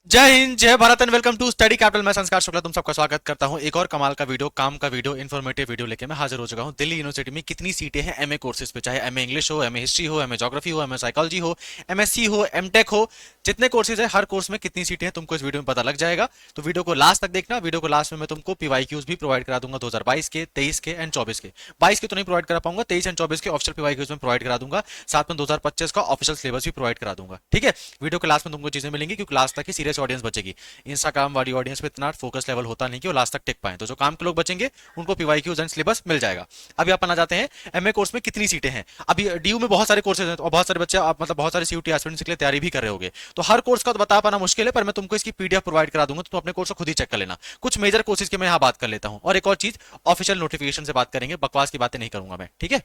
जय हिंद, जय Bharat and welcome to study capital. मैं संस्कार शुक्ला तुम सबका स्वागत करता हूं। एक और कमाल का वीडियो, काम का वीडियो, इन्फॉर्मेटिव वीडियो लेके मैं हाजिर हो चुका हूं। दिल्ली यूनिवर्सिटी में कितनी सीटें हैं एमए कोर्सेज पे, चाहे एमए इंग्लिश हो, एमए हिस्ट्री हो, एमए ज्योग्राफी हो, एमए साइकोलॉजी हो, एमएससी हो, एमटेक हो, जितने कोर्सेज है हर कोर्स में कितनी सीटें हैं तुमको इस वीडियो में पता लग जाएगा। तो वीडियो को लास्ट तक देखना। वीडियो को लास्ट में मैं तुमको पीवाईक्यूज भी प्रोवाइड करा दूंगा 2022 के, 23 के एंड 24 के। 22 के तो नहीं प्रोवाइड करा पाऊंगा, 23 एंड 24 के ऑफिशियल पीवाईक्यूज में प्रोवाइड करा दूंगा। साथ में 2025 का ऑफिशियल सिलेबस भी प्रोवाइड करा दूंगा। ठीक है, वीडियो के लास्ट में तुमको चीजें मिलेंगी क्योंकि लास्ट तक ही सीरियस ऑडियंस बचेगी। इंस्टाग्राम वाली ऑडियंस पे इतना फोकस लेवल होता नहीं कि वो लास्ट तक टिक पाए, तो जो काम के लोग बचेंगे उनको पीवाईक्यूज एंड सिलेबस मिल जाएगा। अभी अपन आ जाते हैं एमए कोर्स में कितनी सीटें हैं। अभी डीयू में बहुत सारे कोर्सेज हैं और बहुत सारे बच्चे आप मतलब बहुत सारे सीयूटी एस्पिरेंट्स के लिए तैयारी भी कर रहे होंगे, तो हर कोर्स का तो बता पाना मुश्किल है, पर मैं तुमको इसकी पीडीएफ प्रोवाइड करा दूंगा, तो तुम अपने कोर्स को खुद ही चेक कर लेना। कुछ मेजर कोर्सेज की मैं यहाँ बात कर लेता हूँ, और एक और चीज, ऑफिशियल नोटिफिकेशन से बात करेंगे, बकवास की बातें नहीं करूंगा मैं। ठीक है,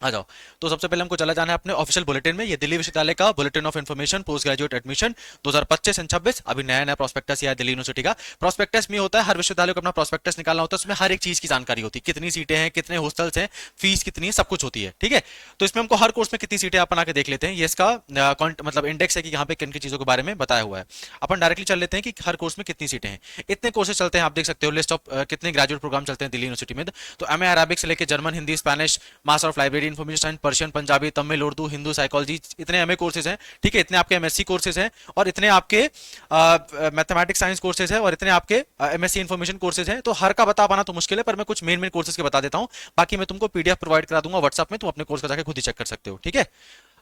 आ जाओ। तो सबसे पहले हमको चला जाना है अपने ऑफिशियल बुलेटिन में। ये दिल्ली विश्वविद्यालय का bulletin of information post graduate admission 2025 and 26। अभी नया नया प्रोस्पेक्टस आया है दिल्ली यूनिवर्सिटी का। प्रोस्पेक्टस में होता है, हर विश्वविद्यालय को अपना प्रोस्पेक्टस निकालना होता है, उसमें हर एक चीज की जानकारी होती है, कितनी सीटें हैं, कितने हॉस्टल्स हैं, फीस कितनी है, सब कुछ होती है। ठीक है, तो इसमें हमको हर कोर्स में कितनी सीटें अपन आके देख लेते हैं। ये इसका मतलब इंडेक्स है कि यहाँ पे किन किन चीजों के बारे में बताया हुआ है। अपन डायरेक्टली चल लेते हैं कि हर कोर्स में कितनी सीटें हैं। इतने कोर्सेज चलते हैं, आप देख सकते हो लिस्ट ऑफ कितने ग्रेजुएट प्रोग्राम चलते हैं दिल्ली यूनिवर्सिटी में। तो एमए अरबिक से लेकर German, Hindi, Spanish, master of library information, Persian, Punjabi, Tamil, Urdu, Hindu, psychology, इतने एमए कोर्सेज हैं। ठीक है, इतने आपके एमएससी कोर्सेज हैं, और इतने आपके मैथमेटिक्स साइंस कोर्सेज हैं, और इतने आपके एमएससी इन्फॉर्मेशन कोर्सेज हैं। तो हर का बता पाना तो मुश्किल है, पर मैं कुछ मेन मेन कोर्सेज के बता देता हूं। बाकी मैं तुमको पीडीएफ प्रोवाइड करा दूंगा व्हाट्सएप में, तुम अपने कोर्स का जाकर खुद ही चेक कर सकते हो। ठीक है,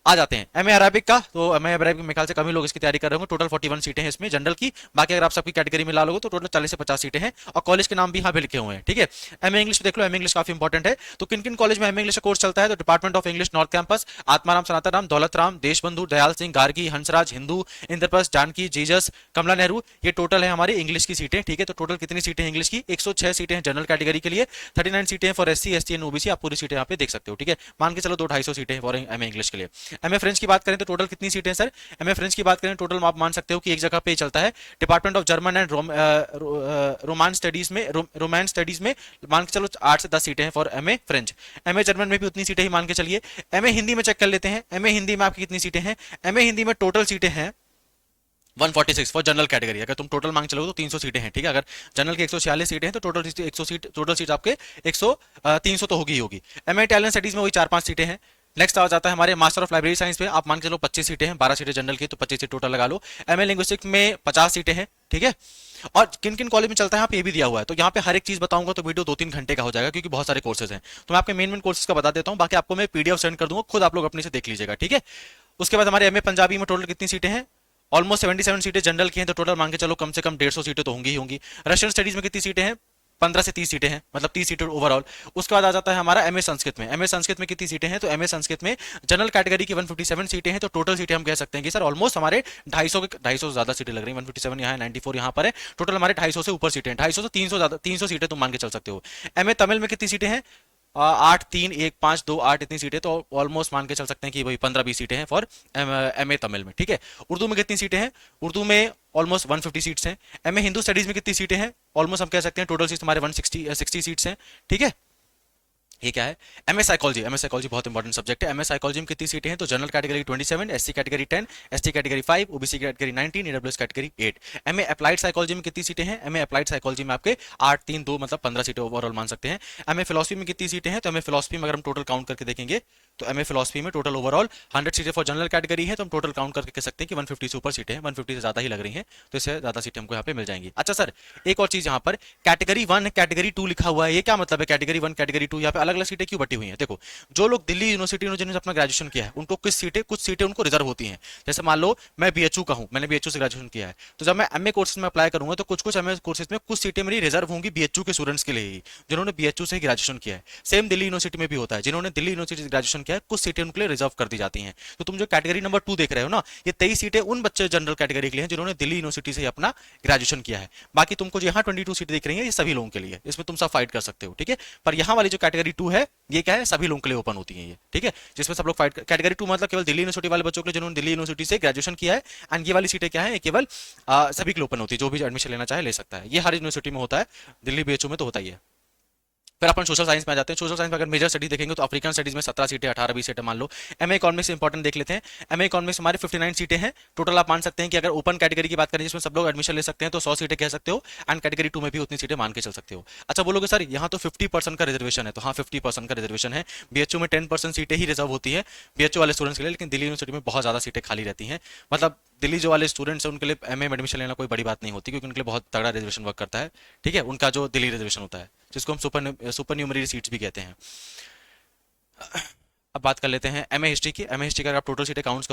आ जाते हैं एमए अरबिक का। तो एमए अरबिक में ख्याल से कम ही लोग इसकी तैयारी कर रहे होंगे। टोटल 41 सीटें हैं इसमें जनरल की। बाकी अगर आप सबकी कैटेगरी में ला लोगे तो टोटल 40 से 50 सीटें हैं, और कॉलेज के नाम भी यहाँ पे लिखे हुए हैं। ठीक है, एमए इंग्लिश देख लो, एमए इंग्लिश काफी इंपॉर्टेंट है। तो किन किन कॉलेज में एमए इंग्लिश का कोर्स चलता है, तो department of English north campus, Atmaram, Sanatan Ram, Daulat Ram, Deshbandhu, Dayal Singh, Gargi, Hansraj, Hindu, Indraprastha, Janki, Jesus, Kamla Nehru. ये टोटल है हमारी इंग्लिश की सीटें। ठीक है, तो टोटल कितनी सीटें हैं इंग्लिश की, 106 सीटें हैं जनरल कैटेगरी के लिए, 39 सीटें for SC, ST and OBC. आप पूरी सीटें यहाँ पे देख सकते हो। ठीक है, मान के चलो 200-250 सीटें फॉर एमए इंग्लिश के लिए। एमए फ्रेंच की बात करें तो टोटल कितनी सीटें हैं सर। एमए फ्रेंच की बात करें टोटल आप मान सकते हो कि एक जगह पे चलता है department of German and Roman studies में, रोमांस स्टडीज में मान के चलो 8 से 10 सीटें हैं for MA French. MA German में भी उतनी सीटें ही मान के चलिए। एमए हिंदी में चेक कर लेते हैं, एमए हिंदी में आपकी कितनी सीटें हैं। एमए हिंदी में टोटल सीटें हैं 146 फॉर जनरल कैटेगरी। अगर तुम टोटल मांग चलोगे तो 300 सीटें हैं। ठीक है, अगर जनरल की 146 सीटें हैं तो टोटल 100 सीट, टोटल सीट आपके 100 300 तो होगी ही होगी। एमए इटालियन स्टडीज में वही 4-5 सीटें हैं। नेक्स्ट आ जाता है हमारे मास्टर ऑफ लाइब्रेरी साइंस पे, आप मान के चलो 25 सीटें हैं, 12 सीटें जनरल की, तो 25 सीट टोटल लगा लो। एमए लिंग्विस्टिक्स में 50 सीटें हैं। ठीक है, और किन किन कॉलेज में चलता है यहाँ पे ये भी दिया हुआ है। तो यहाँ पे हर एक चीज बताऊंगा तो वीडियो 2-3 घंटे का हो जाएगा, क्योंकि बहुत सारे कोर्सेज हैं। तो मैं आपके मेन मेन कोर्सेज का बता देता हूँ, बाकी आपको मैं पीडीएफ सेंड कर दूंगा, खुद आप लोग अपने से देख लीजिएगा। ठीक है, उसके बाद हमारे एमए पंजाबी में टोटल कितनी सीटें हैं, ऑलमोस्ट 77 सीटें जनरल की हैं, तो टोटल मान के चलो कम से कम 150 सीटें तो होंगी ही होंगी। रशियन स्टडीज में कितनी सीटें हैं, 15 से 30 सीटें हैं, मतलब 30 सीटें ओवरऑल। उसके बाद आ जाता है हमारा एमए संस्कृत में। एमए संस्कृत में कितनी सीटें हैं, तो एमए संस्कृत में जनरल कैटेगरी की 157 सीटें हैं, तो टोटल सीटें हम कह सकते हैं कि सर ऑलमोस्ट हमारे 250 से ज्यादा सीटें लग रही हैं। 157 यहाँ है, 94 यहाँ पर है, टोटल हमारे 250 से ऊपर सीटें हैं। 250 से 300 ज्यादा, 300 सीटें तुम मान के चल सकते हो। एमए तमिल में कितनी सीटें हैं, 8, 3, 1, 5, 2, 8 इतनी सीटें, तो ऑलमोस्ट मान के चल सकते हैं कि वही 15-20 सीटें हैं फॉर एमए तमिल में। ठीक है, उर्दू में कितनी सीटें हैं, उर्दू में ऑलमोस्ट 150 सीट्स हैं। एमए हिंदू स्टडीज में कितनी सीटें हैं, ऑलमोस्ट हम कह सकते हैं टोटल सीट्स हमारे 160 सीट्स हैं। ठीक है, ये क्या है, एमए साइकोलॉजी। एमए साइकोलॉजी बहुत इंपॉर्टेंट सब्जेक्ट है। एमए साइकोलॉजी में कितनी सीटें हैं, तो general category 27, SC category 10, ST category 5, OBC category 19, EWS category 8। MA applied psychology में कितनी सीटें हैं, एमए अप्लाइड साइकोलॉजी में आपके 8, 3, 2 मतलब 15 सीटें ओवरऑल मान सकते हैं। एमए फिलोसफी में कितनी सीटें हैं, तो एमए फिलोसफी में अगर हम टोटल काउंट करके देखेंगे तो एमए फिलोसफी में टोटल ओवरऑल 100 सीटें फॉर जनरल कैटेगरी है, तो हम टोटल काउंट करके कह सकते हैं कि 150 से ऊपर सीटें हैं, 150 से ज्यादा ही लग रही हैं, तो इससे ज्यादा सीटें हमको यहाँ पे मिल जाएंगी। अच्छा सर, एक और चीज यहाँ पर कैटेगरी 1 कैटेगरी 2 लिखा हुआ है, ये क्या मतलब है, कैटेगरी 1 कैटेगरी 2 यहाँ पे अलग अलग सीटें क्यों बटी हुई हैं। देखो, जो लोग दिल्ली यूनिवर्सिटी में जिन्होंने अपना ग्रेजुएशन किया है उनको कुछ सीटें उनको रिजर्व होती हैं। जैसे मान लो मैं बीएचयू का हूं, मैंने बीएचयू से ग्रेजुएशन किया है, तो जब मैं एमए कोर्सेज में अप्लाई करूंगा तो कुछ कुछ एमए कोर्सेज में कुछ सीटें मेरी रिजर्व होंगी बीएचयू के स्टूडेंट्स के लिए ही, जिन्होंने बीएचयू से ग्रेजुएशन किया है। सेम दिल्ली यूनिवर्सिटी में भी होता है, जिन्होंने दिल्ली यूनिवर्सिटी से ग्रेजुएशन किया है कुछ सीटें उनके लिए रिजर्व कर दी जाती हैं। तो तुम जो कैटेगरी नंबर 2 देख रहे हो ना, ये 23 सीटें उन बच्चे जनरल कैटेगरी के लिए हैं जिन्होंने दिल्ली यूनिवर्सिटी से अपना ग्रेजुएशन किया है। बाकी तुमको जो यहाँ 22 सीटें दिख रही है ये सभी लोगों के लिए, इसमें तुम सब फाइट कर सकते हो। ठीक है, पर यहाँ वाली जो कैटेगरी 2 है ये क्या है, सभी लोगों के लिए ओपन होती है ये। ठीक है, जिसमें सब लोग फाइट, कैटेगरी 2 मतलब केवल दिल्ली यूनिवर्सिटी वाले बच्चों के लिए जिन्होंने दिल्ली यूनिवर्सिटी से ग्रेजुएशन किया है। एंड ये वाली सीटें क्या है, ये केवल सभी के लिए ओपन होती है, जो भी एडमिशन लेना चाहे ले सकता है। ये हर यूनिवर्सिटी में होता है, दिल्ली बीएचयू में तो होता ही है। फिर अपन सोशल साइंस में आ जाते हैं। सोशल साइंस में अगर मेजर स्टडीज देखेंगे तो अफ्रीकन स्टडीज में 17 सीटें, 18-20 सीटें मान लो। एमए इकोनॉमिक्स इंपॉर्टेंट देख लेते हैं। एमए इकोनॉमिक्स हमारे 59 सीटें हैं टोटल। आप मान सकते हैं कि अगर ओपन कैटेगरी की बात करें जिसमें सब लोग एडमिशन ले सकते हैं तो 100 सीटें कह सकते हो, एंड कैटेगरी 2 में भी उतनी सीटें मान के चल सकते हो। अच्छा बोलोगे सर यहाँ तो 50% का रिजर्वेशन है, तो हाँ 50% का रिजर्वेशन है। बीएचयू में 10% सीटें ही रिजर्व होती है बीएचयू वाले स्टूडेंट्स के लिए, लेकिन दिल्ली यूनिवर्सिटी में बहुत ज्यादा सीटें खाली रहती हैं। मतलब दिल्ली जो वाले स्टूडेंट्स हैं उनके लिए एमए में एडमिशन लेना कोई बड़ी बात नहीं होती, क्योंकि उनके लिए बहुत तगड़ा रिजर्वेशन वर्क करता है। ठीक है, उनका जो दिल्ली रिजर्वेशन होता है जिसको हम सुपर न्यूमरी सीट्स भी कहते हैं। अब बात कर लेते हैं एमए हिस्ट्री की। एमए हिस्ट्री का अगर आप टोटल सीटें काउंट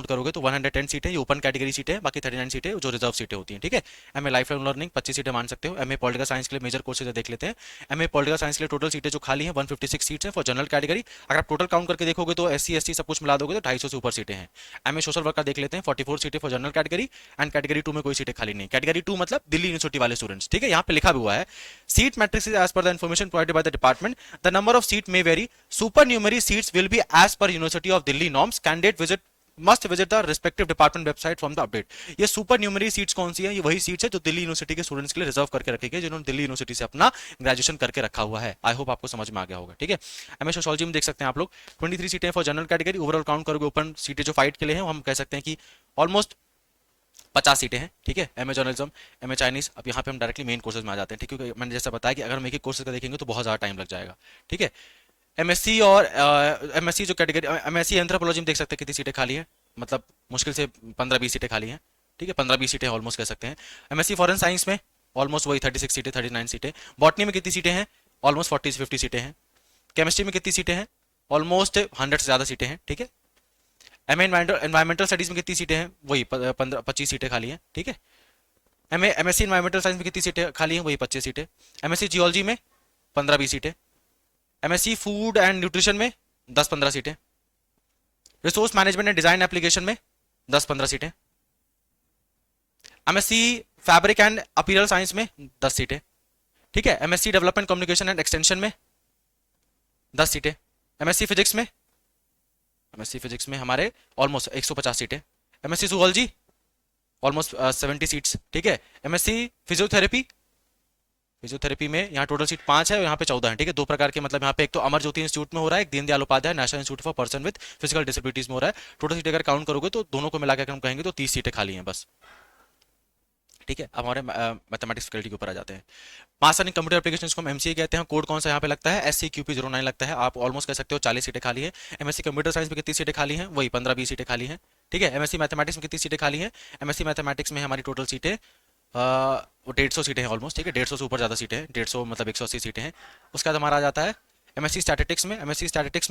करोगे तो 110 सीटें ये ओपन कैटेगरी सीटें हैं, बाकी 39 सीटें जो रिजर्व सीटें होती हैं। ठीक है, एमए लाइफ लॉन्ग लर्निंग 25 सीटें मान सकते हो। एमए पॉलिटिकल साइंस के लिए मेजर कोर्सेज देख लेते हैं। एमए पॉलिटिकल साइंस के लिए टोटल सीटें जो खाली हैं 156 सीट्स हैं फॉर जनरल कैटेगरी। अगर आप टोटल काउंट करके देखोगे तो एससी एसटी सब कुछ मिला दोगे तो 250 से ऊपर सीटें हैं। एमए सोशल वर्क का देख लेते हैं, 44 सीटें for general category, and category 2 में कोई सीटें खाली नहीं। कैटेगरी 2 मतलब दिल्ली यूनिवर्सिटी वाले स्टूडेंट्स। ठीक है, यहाँ पे लिखा भी हुआ है seat matrix as per the information provided by the department, the number of seat may vary, supernumerary seats will be as per university of Delhi norms, candidate visit must visit the respective department website from the update. ये supernumerary seats कौन सी है? ये वही seats है जो Delhi university के students के लिए रिजर्व करके रखी गई, जिन्होंने दिल्ली यूनिवर्सिटी से अपना ग्रेजुएशन करके रखा हुआ है। आई होप आपको समझ में आ गया होगा। ठीक है, एमए सोशियोलॉजी में देख सकते हैं आप लोग 23 सीटें for general category. Overall count करोगे ओपन सीटें जो फाइट के लिए हैं हम कह सकते हैं कि ऑलमोस्ट 50 सीटें हैं। ठीक है, एमए जर्नलिज्म, एमए चाइनीज। अब यहाँ पे हम डायरेक्टली मेन कोर्सेज में आ जाते हैं। ठीक है, क्योंकि मैंने जैसा बताया कि अगर हम एक एक कोर्सेज का देखेंगे तो बहुत ज़्यादा टाइम लग जाएगा। ठीक है, एमएससी और एमएससी जो कैटेगरी एमएससी एंथ्रोपोलॉजी में देख सकते हैं कितनी सीटें खाली हैं, मतलब मुश्किल से 15-20 सीटें खाली हैं। ठीक है, 15-20 सीटें ऑलमोस्ट कह सकते हैं। एमएससी फॉरेन साइंस में ऑलमोस्ट वही 36 सीटें, 39 सीटें। बॉटनी में कितनी सीटें हैं? ऑलमोस्ट 40 से 50 सीटें हैं। केमिस्ट्री में कितनी सीटें हैं? ऑलमोस्ट 100 से ज़्यादा सीटें हैं। ठीक है, एमए एनवायरमेंटल स्टडीज में कितनी सीटें हैं? वही 15-25 सीटें खाली हैं। ठीक है, एमएससी एनवायरमेंटल साइंस में कितनी सीटें खाली हैं? वही 25 सीटें। एमएससी जियोलॉजी में 15-20 सीटें। एमएससी फूड एंड न्यूट्रिशन में 10-15 सीटें। Resource management and design application में 10-15 सीटें। एमएससी फैब्रिक एंड अपीयरल साइंस में 10 सीटें। ठीक है, MSc development communication and extension में 10 सीटें। एमएससी फिजिक्स में हमारे ऑलमोस्ट 150 सीटें। MSc zoology almost 70 seats. ठीक है, एमएससी फिजियोथेरेपी में यहाँ टोटल सीट 5 है और यहाँ पे 14 है। ठीक है, दो प्रकार के, मतलब यहाँ पे एक तो अमर ज्योति इंस्टीट्यूट में हो रहा है, एक Deendayal Upadhyay national institute for person with physical disabilities में हो रहा है। टोटल सीट अगर काउंट करोगे तो दोनों को मिलाकर हम कहेंगे तो 30 सीटें खाली हैं बस। ठीक है, अब हमारे मैथमेटिक्स फैकल्टी के ऊपर आ जाते हैं। मास लर्निंग कंप्यूटर एप्लीकेशन को हम एमसीए कहते हैं। कोड कौन सा यहाँ पे लगता है? SCQP09 लगता है। आप ऑलमोस्ट कह सकते हो 40 सीटें खाली है। एमएससी कंप्यूटर साइंस में कितनी सीटें खाली हैं? वही 15-20 सीटें खाली हैं। ठीक है, एमएससी मैथमेटिक्स में कितनी सीटें खाली हैं? एमएससी मैथमेटिक्स में हमारी टोटल सीटें वो 150 सीटें हैं ऑलमोस्ट। ठीक है, 150 से ऊपर ज़्यादा सीटें हैं, 150 मतलब 180 सीटें हैं। उसके बाद हमारा आ जाता है एमएससी स्टैटिस्टिक्स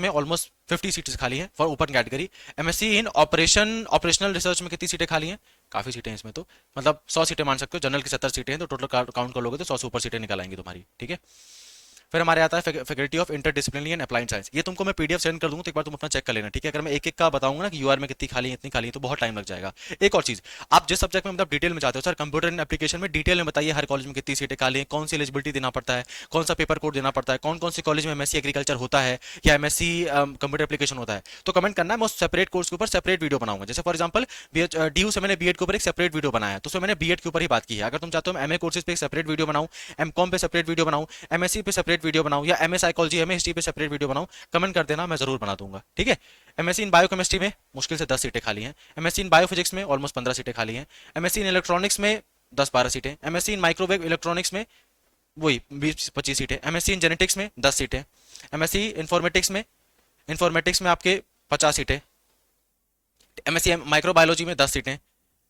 में ऑलमोस्ट 50 सीट्स खाली हैं for open category. MSc in operational research में कितनी सीटें खाली हैं? काफ़ी सीटें हैं इसमें तो, मतलब 100 सीटें मान सकते हो। जनरल की 70 सीटें हैं तो टोटल काउंट कर लोगे तो 100 से ऊपर सीटें निकल आएंगी तुम्हारी। ठीक है, फिर हमारे आता है faculty of interdisciplinary and applied science. ये तुमको मैं पीडीएफ सेंड कर दूंगा तो एक बार तुम अपना चेक कर लेना। ठीक है, अगर मैं एक एक का बताऊंगा ना कि यूआर में कितनी खाली है इतनी खाली है तो बहुत टाइम लग जाएगा। एक और चीज, आप जिस सब्जेक्ट में मतलब डिटेल में चाहते हो, सर कंप्यूटर एंड एप्लीकेशन में डिटेल में बताइए हर कॉलेज में कितनी सीटें खाली हैं, कौन सी एलिजिबिलिटी देना पड़ता है, कौन सा पेपर कोड देना पड़ता है, कौन कौन सी कॉलेज में एमएससी एग्रीकल्चर होता है या एमएससी कंप्यूटर एप्लीकेशन होता है, तो कमेंट करना है। मैं उस सेपरेट कोर्स के ऊपर सेपरेट वीडियो बनाऊंगा। जैसे फॉर एग्जाम्पल डीयू से मैंने बीएड के ऊपर एक सेपरेट वीडियो बनाया है, तो उसमें मैंने बीएड के ऊपर ही बात की है। अगर तुम चाहते हो एमए कोर्सेज पे एक सेपरेट वीडियो बनाऊं, एमकॉम पे सेपरेट वीडियो बनाऊं, एमएससी पे सेपरेट वीडियो बनाऊं या एमए साइकोलॉजी एमए हिस्ट्री पे सेपरेट वीडियो बनाऊं, कमेंट कर देना, मैं जरूर बना दूंगा। ठीक है, एमएससी इन बायोकेमिस्ट्री में मुश्किल से 10 सीटें खाली हैं। एमएससी इन बायोफिजिक्स में ऑलमोस्ट 15 सीटें खाली हैं। एमएससी इन इलेक्ट्रॉनिक्स में 10-12 सीटें। एमएससी इन माइक्रोवेव इलेक्ट्रॉनिक्स में वही 20-25 सीटें। एमएससी इन जेनेटिक्स में 10 सीटें। एमएससी इंफॉर्मेटिक्स में आपके 50 सीटें। एमएससी माइक्रोबायोलॉजी में 10 सीटें।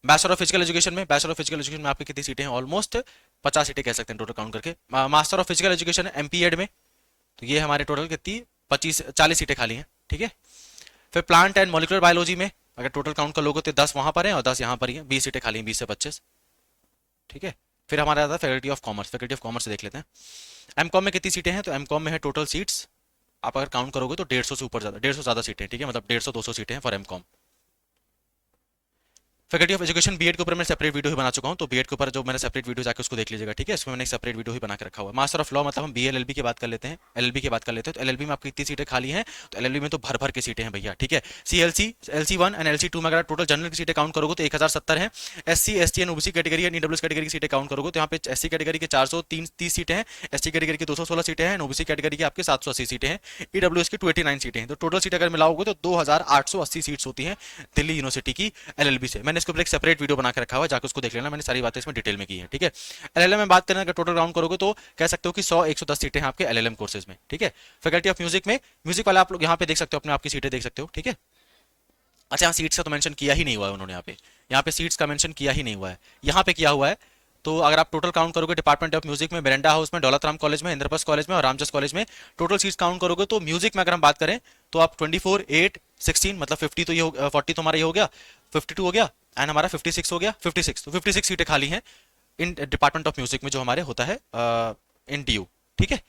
बैचलर ऑफ फिजिकल एजुकेशन में आपकी कितनी सीटें हैं? ऑलमोस्ट 50 सीटें कह सकते हैं टोटल काउंट करके। Master of physical education MPEd में, तो ये हमारे टोटल कितनी 40 सीटें खाली हैं। ठीक है, फिर प्लांट एंड मॉलिक्यूलर बायोलॉजी में अगर टोटल काउंट कर लोगे तो 10 वहां पर हैं और 10 यहाँ पर ही हैं, 20 सीटें खाली हैं, 20 से 25। ठीक है, फिर हमारा आता है फैकल्टी ऑफ कॉमर्स से देख लेते हैं। एमकॉम में कितनी सीटें हैं? तो एमकॉम में है टोटल सीट्स आप अगर काउंट करोगे तो 150 से ऊपर ज़्यादा, 150 ज़्यादा सीटें। ठीक है, मतलब 150-200 सीटें हैं for MCom. Faculty of education BEd के ऊपर मैं सेपरेट वीडियो ही बना चुका हूं, तो बीएड के ऊपर जो मैंने सेपरेट वीडियो जाकर उसको देख लीजिएगा, ठीक है। इसमें मैंने एक सेपरेट वीडियो ही बना के रखा हुआ है। मास्टर ऑफ लॉ मतलब हम बीए एलएलबी की बात कर लेते हैं, एलएलबी की बात कर लेते हैं। तो एलएलबी में आपकी कितनी सीटें खाली हैं, तो एलएलबी में तो भर भर के सीटें हैं भैया, ठीक है। सीएलसी एलसी 1 एंड एलसी 2 में अगर टोटल जनरल की सीटें काउंट करोगे तो 1070 है। SC ST and OBC category and EWS category की सीटें काउंट करोगे तो यहाँ पे एससी कैटेगरी के 430 सीटें हैं, एसटी कैटेगरी की 216 सीटें हैं, ओबीसी कैटेगरी की आपके 780 सीटें हैं, ईडब्ल्यूएस की 289 सीटें हैं। तो टोटल सीट अगर मिलाओगे तो 2880 सीट्स होती हैं दिल्ली यूनिवर्सिटी की एलएलबी से। मैंने इसके ऊपर एक सेपरेट वीडियो बना के रखा हुआ है, जाकर उसको देख लेना, मैंने सारी बातें इसमें डिटेल में की है, ठीक है। एलएलएम में बात करें अगर टोटल काउंट करोगे तो कह सकते हो कि 100-110 सीटें हैं आपके एलएलएम कोर्सेज में, ठीक है। फैकल्टी ऑफ म्यूजिक में म्यूजिक वाला आप लोग यहाँ पे देख सकते हो, अपने आपकी सीटें देख सकते हो, ठीक है। अच्छा, यहाँ सीट्स का तो मेंशन किया ही नहीं हुआ है उन्होंने, यहाँ पे सीट्स का मेंशन किया ही नहीं हुआ है, यहाँ पे किया हुआ है। तो अगर आप टोटल काउंट करोगे डिपार्टमेंट ऑफ म्यूजिक में, मिरांडा हाउस में, दौलत राम कॉलेज में, इंद्रप्रस्थ कॉलेज में और रामजस कॉलेज में टोटल सीट्स काउंट करोगे तो म्यूजिक में अगर हम बात करें तो आप 24, 8, 16 मतलब 50 तो ये 40 तो हमारा ये हो गया, 52 हो गया एंड हमारा 56 हो गया, 56 तो 56 सीटें खाली हैं इन डिपार्टमेंट ऑफ म्यूजिक में जो हमारे होता है इन डीयू, ठीक है।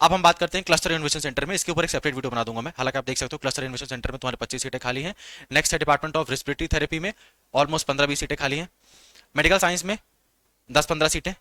अब हम बात करते हैं क्लस्टर इनोवेशन सेंटर में, इसके ऊपर एक सेपरेट वीडियो बना दूंगा मैं। हालांकि आप देख सकते हो क्लस्टर इनोवेशन सेंटर में तुम्हारे 25 सीटें खाली हैं। नेक्स्ट है डिपार्टमेंट ऑफ रेस्पिरेटरी थेरेपी में ऑलमोस्ट 15-20 सीटें खाली हैं। मेडिकल साइंस में 10-15 सीटें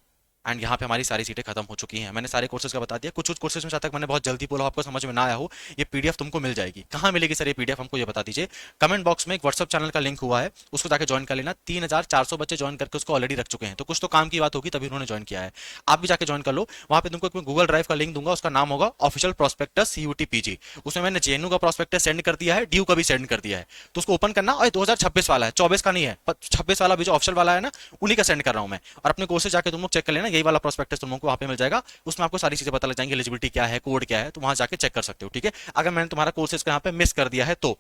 एंड यहाँ पे हमारी सारी सीटें खत्म हो चुकी हैं। मैंने सारे कोर्सेज का बता दिया। कुछ कोर्सेज में शायद तक मैंने बहुत जल्दी बोला, आपको समझ में ना आया हो, ये पीडीएफ तुमको मिल जाएगी। कहाँ मिलेगी सर ये पीडीएफ, हमको ये बता दीजिए। कमेंट बॉक्स में एक व्हाट्सअप चैनल का लिंक हुआ है, उसको जाकर ज्वाइन कर लेना। 3400 बच्चे ज्वाइन करके उसको ऑलरेडी रख चुके हैं, तो कुछ तो काम की बात होगी तभी उन्होंने ज्वाइन किया है। आप भी जाकर ज्वाइन कर लो। वहाँ पे तुमको एक गूगल ड्राइव का लिंक दूंगा, उसका नाम होगा ऑफिशियल प्रोस्पेक्टस CUT-PG। उसमें मैंने जेएनयू का प्रोस्पेक्टस सेंड कर दिया है, डीयू का भी सेंड कर दिया है, तो उसको ओपन करना। और 2026 वाला है, 24 का नहीं है, 26 वाला भी जो ऑफिशियल वाला है ना, उन्हीं का सेंड कर रहा हूं मैं। और अपने कोर्सेज जाकर तुम लोग चेक कर लेना, यही वाला प्रोस्पेक्टस तुम लोग को वहाँ पे मिल जाएगा। उसमें आपको सारी चीजें पता लग जाएंगी, एलिजिबिलिटी क्या है, कोड क्या है, तो वहां जाके चेक कर सकते हो, ठीक है। अगर मैंने तुम्हारा कोर्सेज का यहाँ पे मिस कर दिया है तो,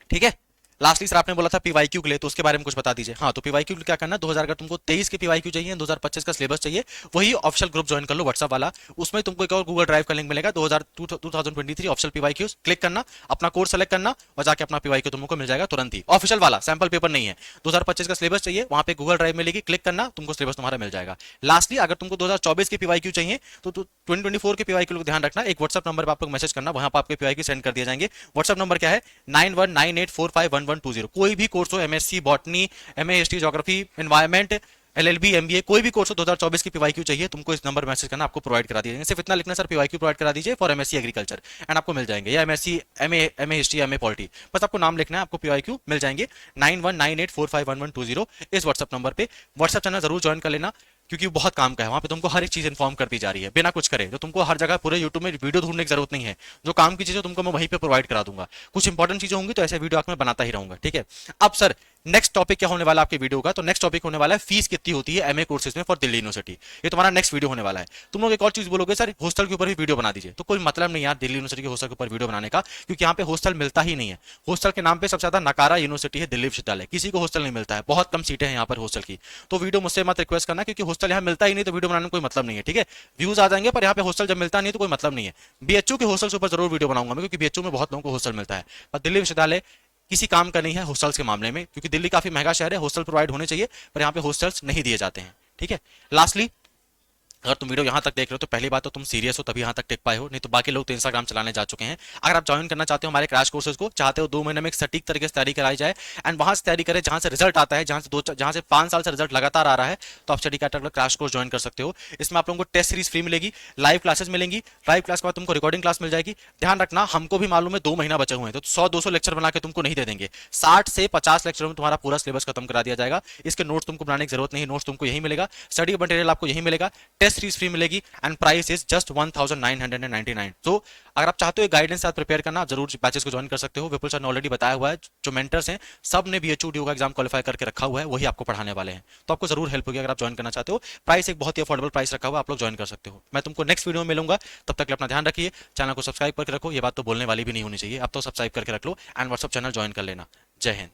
ठीक है। लास्टली सर आपने बोला था पीवाईक्यू के लिए, तो उसके बारे में कुछ बता दीजिए। हाँ, तो पीवाईक्यू क्या करना, 2000 का तुमको 23 के पीवाईक्यू चाहिए, 2025 का सिलेबस चाहिए, वही ऑफिशियल ग्रुप ज्वाइन कर लो व्हाट्सएप वाला। उसमें तुमको एक और गूगल ड्राइव का लिंक मिलेगा, 2023 ऑफिशियल पीवाईक्यू, क्लिक करना, अपना कोर्स सेलेक्ट करना और जाके अपना पीवाईक्यू तुमको मिल जाएगा तुरंत ही। ऑफिशियल वाला, सैंपल पेपर नहीं है। 2025 का सिलेबस चाहिए, वहां पे गूगल ड्राइव मिलेगी, क्लिक करना, तुमको सिलेबस तुम्हारा मिल जाएगा। लास्टली अगर तुमको 2024 के पीवाईक्यू चाहिए तो 2024 के पीवाईक्यू को ध्यान रखना, एक व्हाट्सएप नंबर पर आपको मैसेज करना, वहां पर आपके पीवाईक्यू सेंड कर दिए जाएंगे। व्हाट्सएप नंबर क्या है, 9198451120। कोई भी कोर्स हो, MSc botany, MA history, geography, environment, LLB, MBA, कोई भी कोर्स हो, 2024 की पीवाईक्यू चाहिए, तुमको इस नंबर मैसेज करना, आपको प्रोवाइड करा दिया जाएंगे। सिर्फ इतना लिखना, सर पीवाईक्यू प्रोवाइड करा दीजिए फॉर एमएससी एग्रीकल्चर, एंड आपको मिल जाएंगे। या MSc, MA history, MA polity, बस आपको नाम लिखना है, आपको पीवाईक्यू मिल जाएंगे। 9198451120 इस व्हाट्सएप नंबर पे। व्हाट्सएप चैनल जरूर ज्वाइन कर लेना, क्योंकि वो बहुत काम का है। वहां पे तुमको हर एक चीज इन्फॉर्म करती जा रही है बिना कुछ करे, तो तुमको हर जगह पूरे यूट्यूब में वीडियो ढूंढने की जरूरत नहीं है। जो काम की चीजें तुमको मैं वहीं पे प्रोवाइड करा दूंगा। कुछ इंपॉर्टेंट चीजें होंगी तो ऐसे वीडियो मैं बनाता ही रहूंगा, ठीक है। अब सर नेक्स्ट टॉपिक क्या होने वाला आपके वीडियो का, तो नेक्स्ट टॉपिक होने वाला है फीस कितनी होती है एमए कोर्सेज में फॉर दिल्ली यूनिवर्सिटी। ये तुम्हारा नेक्स्ट वीडियो होने वाला है। तुम लोग एक और चीज बोलोगे, सर हॉस्टल के ऊपर भी वीडियो बना दीजिए, तो कोई मतलब नहीं यार दिल्ली यूनिवर्सिटी के हॉस्टल के ऊपर वीडियो बनाने का, क्योंकि यहाँ पे हॉस्टल मिलता ही नहीं है। हॉस्टल के नाम पे सबसे ज्यादा नकारा यूनिवर्सिटी है दिल्ली विश्वविद्यालय, किसी को हॉस्टल नहीं मिलता है, बहुत कम सीटें हैं यहाँ पर हॉस्टल की। तो वीडियो मुझसे मत रिक्वेस्ट करना, क्योंकि हॉस्टल यहाँ मिलता ही नहीं, तो वीडियो बनाने में कोई मतलब नहीं है, ठीक है। व्यूज आ जाएंगे पर यहाँ पे हॉस्टल जब मिलता नहीं तो कोई मतलब नहीं है। बीएचयू के हॉस्टल के ऊपर जरूर वीडियो बनाऊंगा मैं, क्योंकि बीएचयू में बहुत लोगों को हॉस्टल मिलता है, पर दिल्ली विश्वविद्यालय किसी काम का नहीं है हॉस्टल्स के मामले में, क्योंकि दिल्ली काफी महंगा शहर है, हॉस्टल प्रोवाइड होने चाहिए, पर यहाँ पे हॉस्टल्स नहीं दिए जाते हैं, ठीक है। लास्टली अगर तुम वीडियो यहाँ तक देख रहे हो तो पहली बात तो तुम सीरियस हो, तभी यहाँ तक टिक पाए हो, नहीं तो बाकी लोग तो इंस्टाग्राम चलाने जा चुके हैं। अगर आप ज्वाइन करना चाहते हो हमारे क्रैश कोर्सेज को, चाहते हो 2 महीने में एक सटीक तरीके से तैयारी कराई जाए एंड वहां से तैयारी करें जहां से रिजल्ट आता है, जहां से 5 साल से रिजल्ट लगातार आ रहा है, तो आप study catalogue crash course join कर सकते हो। इसमें आप लोगों को टेस्ट सीरीज फ्री मिलेगी, लाइव क्लासेस मिलेंगी, लाइव क्लास के बाद तुमको रिकॉर्डिंग क्लास मिल जाएगी। ध्यान रखना, हमको भी मालूम है 2 महीना बचे हुए हैं, तो 100-200 लेक्चर बना के तुमको नहीं दे देंगे, 60 से 50 लेक्चर में तुम्हारा पूरा सिलेबस खत्म करा दिया जाएगा। इसके नोट्स तुमको बनाने की जरूरत नहीं, नोट्स तुमको यही मिलेगा, स्टडी मटेरियल आपको यही मिलेगा, टेस्ट सीरीज फ्री मिलेगी एंड प्राइस इज जस्ट 1999। तो अगर आप चाहते हो गाइडेंस साथ प्रिपेयर करना, आप जरूर बैचेस को ज्वाइन कर सकते हो। विपुल सर ने ऑलरेडी बताया हुआ है, जो मेंटर्स हैं सब ने बीएचयू डीयू का एग्जाम क्वालिफाई करके रखा हुआ है, वही आपको पढ़ाने वाले हैं, तो आपको जरूर हेल्प होगी अगर आप ज्वाइन करना चाहते हो। प्राइस एक बहुत ही अफोर्डेबल प्राइस रखा हुआ, आप लोग ज्वाइन कर सकते हो। मैं तुमको नेक्स्ट वीडियो में मिलूंगा, तब तक अपना ध्यान रखिए, चैनल को सब्सक्राइब करके रखो। ये बात तो बोलने वाली भी नहीं होनी चाहिए, अब तो सब्सक्राइब करके रख लो एंड व्हाट्सएप चैनल ज्वाइन कर लेना। जय हिंद।